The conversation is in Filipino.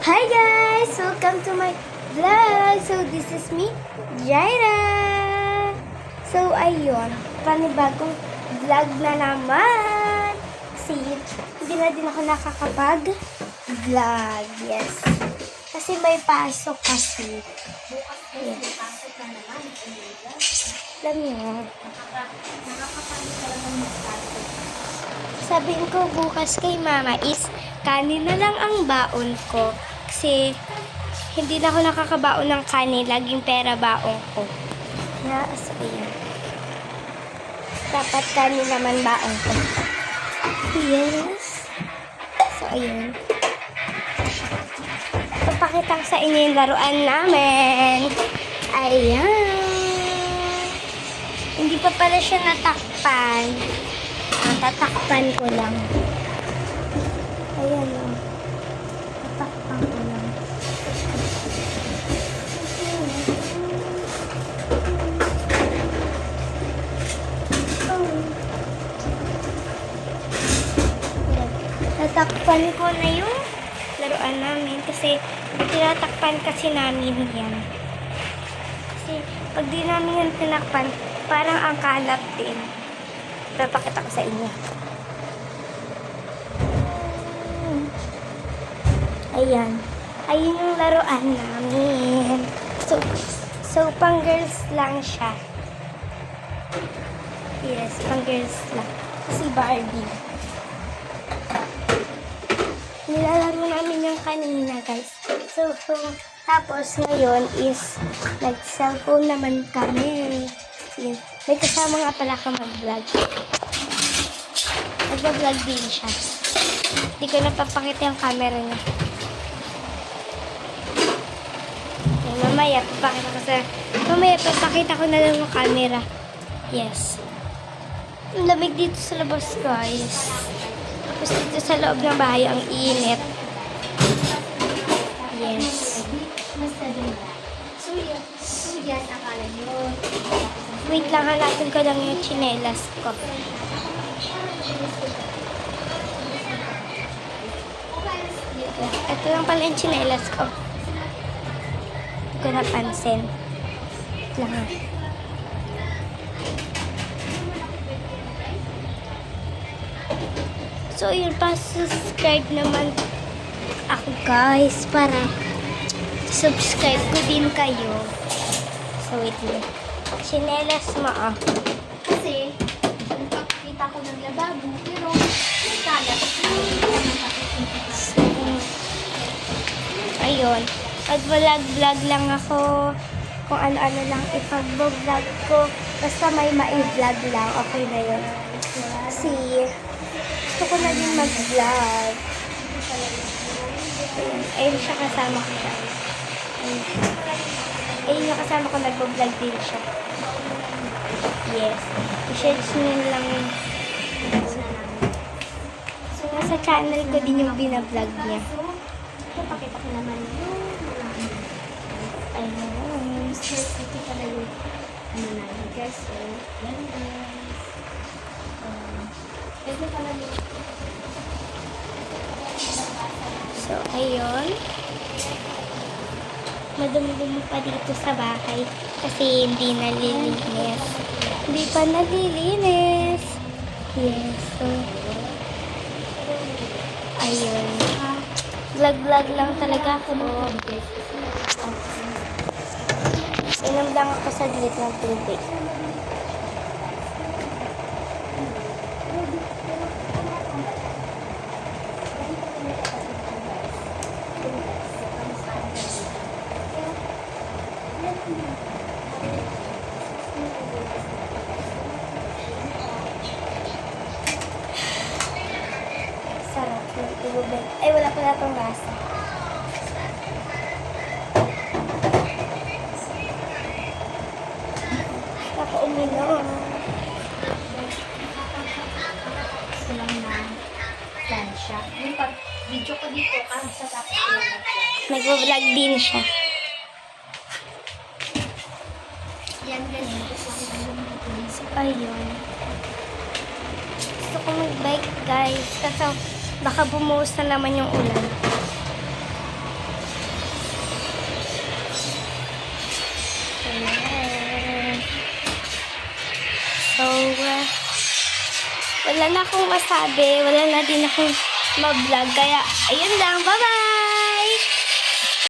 Hi guys! Welcome to my vlog! So this is me, Jaira! So ayun, panibagong vlog na naman! Kasi hindi na din ako nakakapag-vlog. Yes. Kasi may pasok kasi. Yes. Alam niyo, sabihin ko bukas kay mama is kanin na lang ang baon ko. Kasi hindi na ako nakakabaon ng kanin. Laging pera baon ko. So, ayan. Dapat kanin naman baon ko. Yes. So, ayan. Papakita ko sa inyo yung laruan namin. Ayan. Hindi pa pala siya natakpan. Tatakpan ko lang. Ayan o. Tatakpan ko lang. Tatakpan ko na yung laruan namin kasi tinatakpan kasi namin yan. Kasi pag di namin yan tinakpan, parang ang kalat din. Papakita ko sa inyo. Ayan. Ayun yung laruan namin. So pang girls lang siya. Yes, pang girls lang. Si Barbie. Nilalaro namin yung kanina, guys. So tapos ngayon is nag-cellphone naman kami. Yes. May kasama nga pala ka mag-vlog. Nag-vlog din siya. Hindi ko napapakita yung camera niya. Mamaya papakita ko na lang yung camera. Yes. Ang lamig dito sa labas, guys. Tapos dito sa loob ng bahay, ang init. Yes. Wait lang, hanapin ko lang yung tsinelas ko. Ito lang pala yung tsinelas ko. Hindi ko napansin. Wait lang ha. So, yun pa, subscribe naman ako, guys, para subscribe ko din kayo. So, wait lang. Chinelas mo, ah. Kasi, nagpapakita ko ng lababo, pero kalat. Ayun. Mag-vlog lang ako. Kung ano-ano lang ipag-vlog ko. Basta may ma-vlog lang. Okay na yun. Kasi, gusto ko na din mag-vlog. Ayun siya, kasama ko siya. Ayun yung kasama ko, nag-vlog din siya. Yes. I-share nyo lang yun. So, nasa channel ko din yung binablog niya. Papakita ko naman yung Ayun. ito pala yung namin, guys. So, yan, guys. Ito pala yung So, ayun. Madumi-dumi pa dito sa bahay kasi hindi nalilinis. Hindi pa nalilinis. Yes. So, ayun. Vlog lang talaga ako. Inom lang ako sa glit ng tubig. Sarap yung tubig. Ay, wala pala itong lasa. Nakauminom. silang na plansya. Yung pag-video ko dito, kahit sa tapos ko lang Nag-vlog din siya. yan, guys. So, ayun. Gusto ko mag-bike, guys. Kasi baka bumuhos na naman yung ulan. So, wala na akong masabi. Wala na din akong ma-vlog. Kaya, ayun lang. Bye-bye!